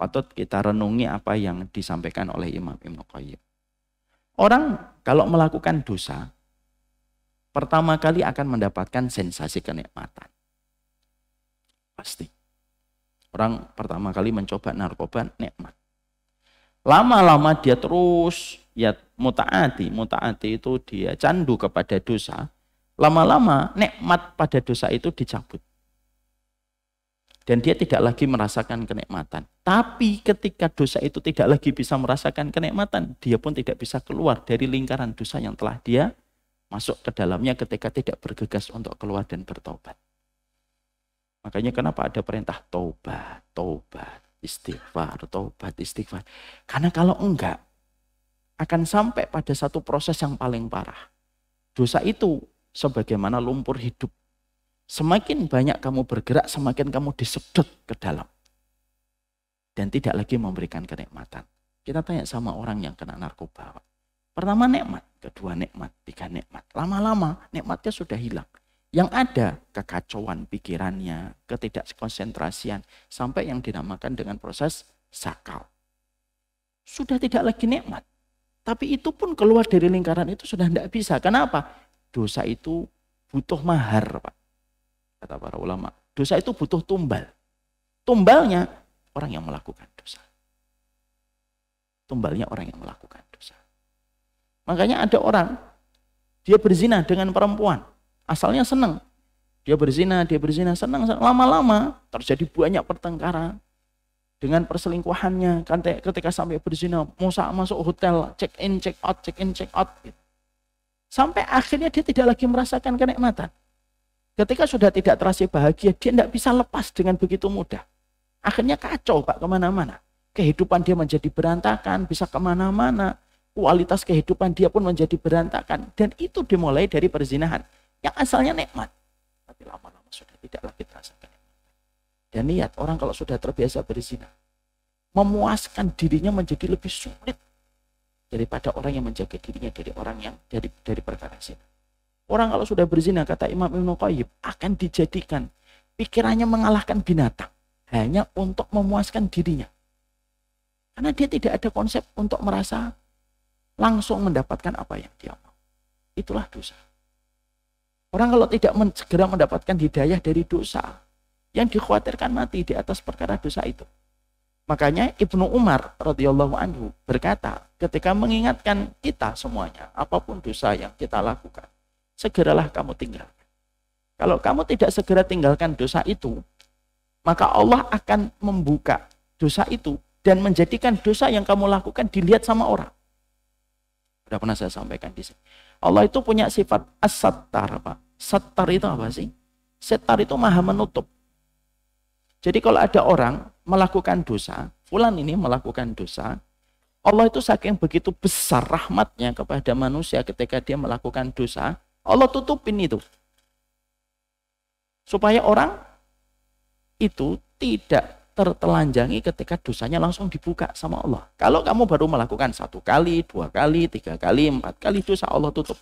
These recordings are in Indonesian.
patut kita renungi apa yang disampaikan oleh Imam Ibnu Qayyim. Orang kalau melakukan dosa, pertama kali akan mendapatkan sensasi kenikmatan. Pasti. Orang pertama kali mencoba narkoba, nikmat. Lama-lama dia terus ya mutaati itu dia candu kepada dosa. Lama-lama nikmat pada dosa itu dicabut. Dan dia tidak lagi merasakan kenikmatan. Tapi ketika dosa itu tidak lagi bisa merasakan kenikmatan, dia pun tidak bisa keluar dari lingkaran dosa yang telah dia masuk ke dalamnya ketika tidak bergegas untuk keluar dan bertobat. Makanya kenapa ada perintah taubat, istighfar, taubat, istighfar. Karena kalau enggak, akan sampai pada satu proses yang paling parah. Dosa itu sebagaimana lumpur hidup. Semakin banyak kamu bergerak, semakin kamu disedot ke dalam. Dan tidak lagi memberikan kenikmatan. Kita tanya sama orang yang kena narkoba. Pertama nikmat, kedua nikmat, tiga nikmat. Lama-lama nikmatnya sudah hilang. Yang ada kekacauan pikirannya, ketidakkonsentrasian, sampai yang dinamakan dengan proses sakau. Sudah tidak lagi nikmat. Tapi itu pun keluar dari lingkaran itu sudah tidak bisa. Kenapa? Dosa itu butuh mahar, Pak. Kata para ulama, dosa itu butuh tumbal. Tumbalnya orang yang melakukan dosa. Tumbalnya orang yang melakukan dosa. Makanya ada orang, dia berzina dengan perempuan. Asalnya senang. Dia berzina, senang. Lama-lama terjadi banyak pertengkaran. Dengan perselingkuhannya, ketika sampai berzina, masuk hotel, check in, check out. Sampai akhirnya dia tidak lagi merasakan kenikmatan. Ketika sudah tidak terasa bahagia, dia tidak bisa lepas dengan begitu mudah. Akhirnya kacau, Pak, kemana-mana. Kehidupan dia menjadi berantakan, bisa kemana-mana. Kualitas kehidupan dia pun menjadi berantakan. Dan itu dimulai dari perzinahan. Yang asalnya nikmat. Tapi lama-lama sudah tidak lagi terasa kenikmatan. Dan lihat, orang kalau sudah terbiasa berzina, memuaskan dirinya menjadi lebih sulit daripada orang yang menjaga dirinya dari orang yang dari perkara zina. Orang kalau sudah berzina, kata Imam Ibnu Qayyim, akan dijadikan pikirannya mengalahkan binatang. Hanya untuk memuaskan dirinya. Karena dia tidak ada konsep untuk merasa langsung mendapatkan apa yang dia mau. Itulah dosa. Orang kalau tidak segera mendapatkan hidayah dari dosa, yang dikhawatirkan mati di atas perkara dosa itu. Makanya Ibnu Umar radhiyallahu anhu berkata, ketika mengingatkan kita semuanya, apapun dosa yang kita lakukan, segeralah kamu tinggalkan. Kalau kamu tidak segera tinggalkan dosa itu, maka Allah akan membuka dosa itu dan menjadikan dosa yang kamu lakukan dilihat sama orang. Sudah pernah saya sampaikan di sini. Allah itu punya sifat as-sattar, Pak. Sattar itu apa sih? Sattar itu maha menutup. Jadi kalau ada orang melakukan dosa, fulan ini melakukan dosa, Allah itu saking begitu besar rahmatnya kepada manusia ketika dia melakukan dosa, Allah tutupin itu. Supaya orang itu tidak tertelanjangi ketika dosanya langsung dibuka sama Allah. Kalau kamu baru melakukan 1 kali, 2 kali, 3 kali, 4 kali dosa, Allah tutup.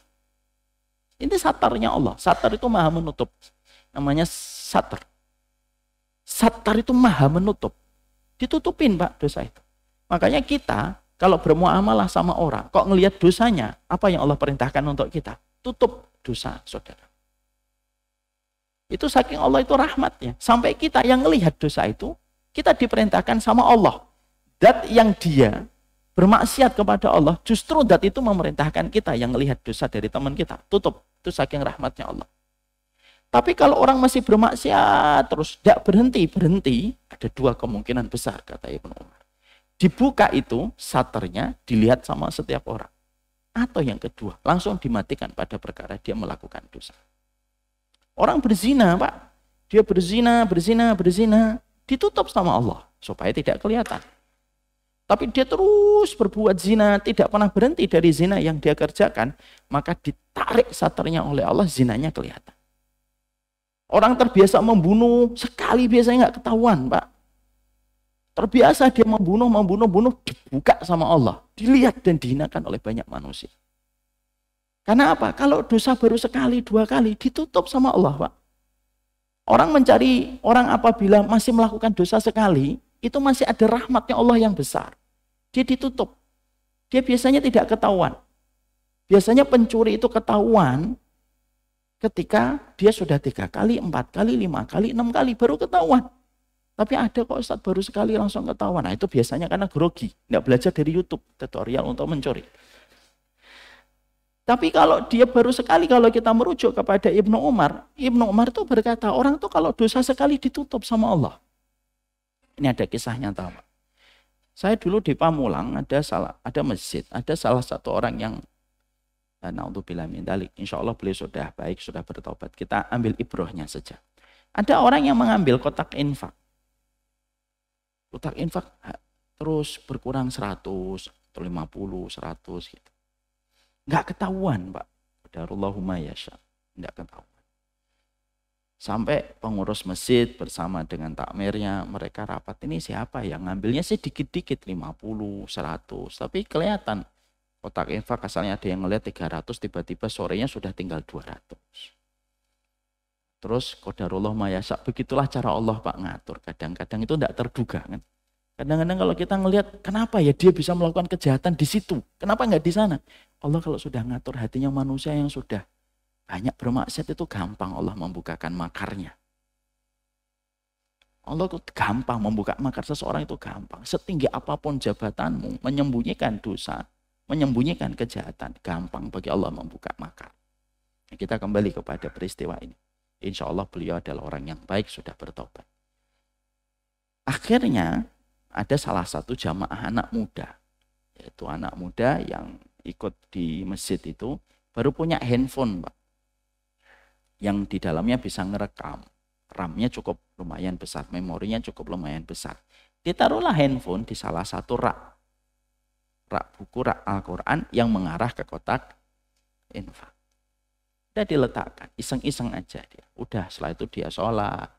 Ini satarnya Allah. Satar itu maha menutup. Namanya satar. Satar itu maha menutup. Ditutupin, Pak, dosa itu. Makanya kita kalau bermuamalah sama orang, kok ngelihat dosanya, apa yang Allah perintahkan untuk kita? Tutup dosa saudara. Itu saking Allah itu rahmatnya. Sampai kita yang melihat dosa itu, kita diperintahkan sama Allah. Dat yang dia bermaksiat kepada Allah, justru dat itu memerintahkan kita yang melihat dosa dari teman kita. Tutup. Itu saking rahmatnya Allah. Tapi kalau orang masih bermaksiat terus, tidak berhenti, ada 2 kemungkinan besar, kata Ibnu Umar. Dibuka itu, saternya dilihat sama setiap orang. Atau yang kedua, langsung dimatikan pada perkara dia melakukan dosa. Orang berzina, Pak. Dia berzina, ditutup sama Allah supaya tidak kelihatan. Tapi dia terus berbuat zina, tidak pernah berhenti dari zina yang dia kerjakan, maka ditarik saternya oleh Allah, zinanya kelihatan. Orang terbiasa membunuh, sekali biasanya nggak ketahuan, Pak. Terbiasa dia membunuh, dibuka sama Allah. Dilihat dan dihinakan oleh banyak manusia. Karena apa? Kalau dosa baru sekali, 2 kali, ditutup sama Allah, Pak. Orang apabila masih melakukan dosa sekali, itu masih ada rahmatnya Allah yang besar. Dia ditutup. Dia biasanya tidak ketahuan. Biasanya pencuri itu ketahuan ketika dia sudah 3 kali, 4 kali, 5 kali, 6 kali baru ketahuan. Tapi ada kok Ustadz baru sekali langsung ketahuan. Nah itu biasanya karena grogi. Nggak belajar dari YouTube tutorial untuk mencuri. Tapi kalau dia baru sekali, kalau kita merujuk kepada Ibnu Umar itu berkata, orang tuh kalau dosa sekali ditutup sama Allah. Ini ada kisah nyata, Pak. Saya dulu di Pamulang ada masjid, ada salah satu orang yang naudzubillah min dzalik. Insya Allah beliau sudah baik, sudah bertobat. Kita ambil ibrohnya saja. Ada orang yang mengambil kotak infak. Kotak infak terus berkurang 100 atau 50, 100 gitu. Nggak ketahuan, Pak. Qadarullahu yasha. Nggak ketahuan. Sampai pengurus masjid bersama dengan takmirnya, mereka rapat, ini siapa yang ngambilnya sih dikit-dikit 50, 100. Tapi kelihatan kotak infak asalnya ada yang ngeliat 300, tiba-tiba sorenya sudah tinggal 200. Terus qadarullahu yasha, begitulah cara Allah Pak ngatur. Kadang-kadang itu tidak terduga kan. Kadang-kadang kalau kita ngelihat kenapa ya dia bisa melakukan kejahatan di situ, kenapa nggak di sana? Allah kalau sudah ngatur hatinya manusia yang sudah banyak bermaksiat itu gampang Allah membukakan makarnya. Allah itu gampang membuka makar seseorang itu gampang. Setinggi apapun jabatanmu, menyembunyikan dosa, menyembunyikan kejahatan, gampang bagi Allah membuka makar. Kita kembali kepada peristiwa ini. Insya Allah beliau adalah orang yang baik, sudah bertobat. Akhirnya ada salah satu jamaah anak muda. Yaitu anak muda yang ikut di masjid itu baru punya handphone, Pak. Yang di dalamnya bisa ngerekam. RAM-nya cukup lumayan besar, memorinya cukup lumayan besar. Ditaruhlah handphone di salah satu rak buku, rak Al-Quran yang mengarah ke kotak infak. Udah diletakkan, iseng-iseng aja dia. Udah setelah itu dia sholat,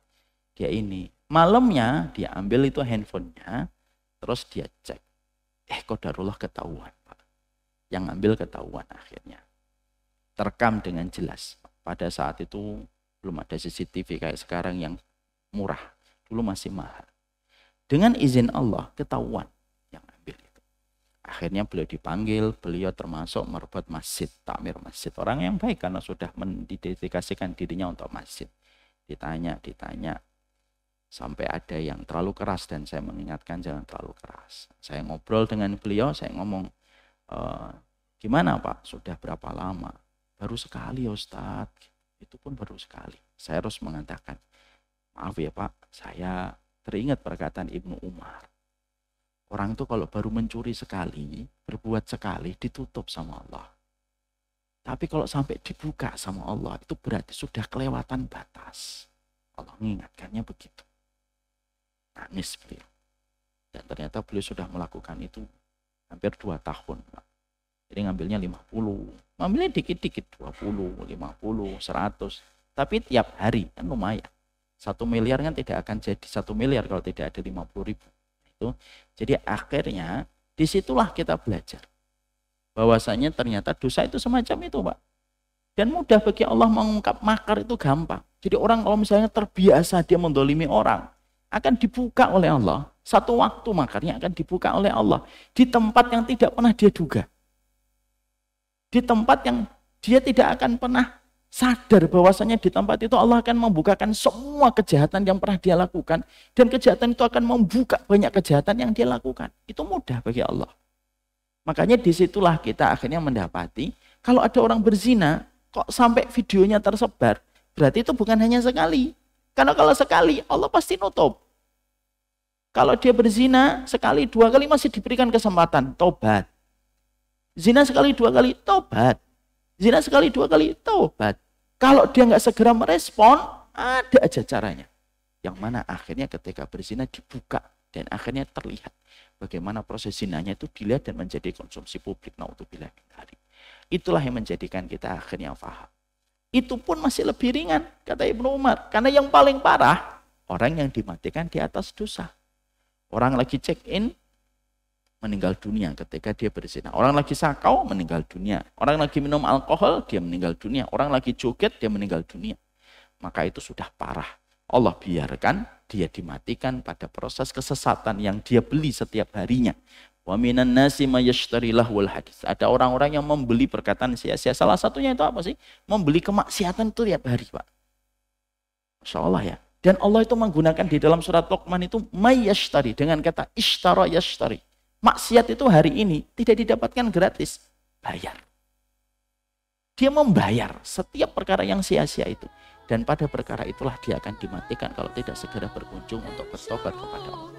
dia ini. Malamnya dia ambil itu handphonenya, terus dia cek. Qadarullah ketahuan, Pak. Yang ambil ketahuan akhirnya. Terekam dengan jelas. Pada saat itu belum ada CCTV kayak sekarang yang murah. Dulu masih mahal. Dengan izin Allah ketahuan yang ambil itu. Akhirnya beliau dipanggil, beliau termasuk merebut masjid, takmir masjid. Orang yang baik karena sudah mendedikasikan dirinya untuk masjid. Ditanya. Sampai ada yang terlalu keras dan saya mengingatkan jangan terlalu keras. Saya ngobrol dengan beliau, saya ngomong, gimana Pak? Sudah berapa lama? Baru sekali ya Ustadz. Itu pun baru sekali. Saya harus mengatakan, maaf ya Pak, saya teringat perkataan Ibnu Umar. Orang itu kalau baru mencuri sekali, berbuat sekali, ditutup sama Allah. Tapi kalau sampai dibuka sama Allah, itu berarti sudah kelewatan batas. Allah mengingatkannya begitu. Nangis beliau. Dan ternyata beliau sudah melakukan itu hampir 2 tahun. Jadi ngambilnya 50. Ngambilnya dikit-dikit, 20, 50, 100. Tapi tiap hari kan lumayan. 1 miliar kan tidak akan jadi 1 miliar kalau tidak ada 50.000. Itu. Jadi akhirnya disitulah kita belajar. Bahwasanya ternyata dosa itu semacam itu, Pak. Dan mudah bagi Allah mengungkap makar itu gampang. Jadi orang kalau misalnya terbiasa dia mendolimi orang, akan dibuka oleh Allah. Satu waktu makarnya akan dibuka oleh Allah. Di tempat yang tidak pernah dia duga. Di tempat yang dia tidak akan pernah sadar bahwasanya di tempat itu Allah akan membukakan semua kejahatan yang pernah dia lakukan. Dan kejahatan itu akan membuka banyak kejahatan yang dia lakukan. Itu mudah bagi Allah. Makanya disitulah kita akhirnya mendapati, kalau ada orang berzina, kok sampai videonya tersebar, berarti itu bukan hanya sekali. Karena kalau sekali, Allah pasti nutup. Kalau dia berzina, sekali, 2 kali masih diberikan kesempatan, tobat. Zina sekali, 2 kali, tobat. Zina sekali, 2 kali, tobat. Kalau dia nggak segera merespon, ada aja caranya. Yang mana akhirnya ketika berzina dibuka, dan akhirnya terlihat bagaimana proses zinanya itu dilihat dan menjadi konsumsi publik. Naudzubillah min dzalik. Itulah yang menjadikan kita akhirnya paham. Itu pun masih lebih ringan, kata Ibnu Umar. Karena yang paling parah, orang yang dimatikan di atas dosa. Orang lagi check-in, meninggal dunia ketika dia berzina. Orang lagi sakau, meninggal dunia. Orang lagi minum alkohol, dia meninggal dunia. Orang lagi joget, dia meninggal dunia. Maka itu sudah parah. Allah biarkan dia dimatikan pada proses kesesatan yang dia beli setiap harinya. Wa minan nasi may yashtari lahwal hadis. Ada orang-orang yang membeli perkataan sia-sia. Salah satunya itu apa sih? Membeli kemaksiatan itu tiap hari, Pak. Masya Allah ya. Dan Allah itu menggunakan di dalam surat Luqman itu may yashtari dengan kata ishtara yashtari. Maksiat itu hari ini tidak didapatkan gratis, bayar. Dia membayar setiap perkara yang sia-sia itu. Dan pada perkara itulah dia akan dimatikan kalau tidak segera berkunjung untuk bertobat kepada Allah.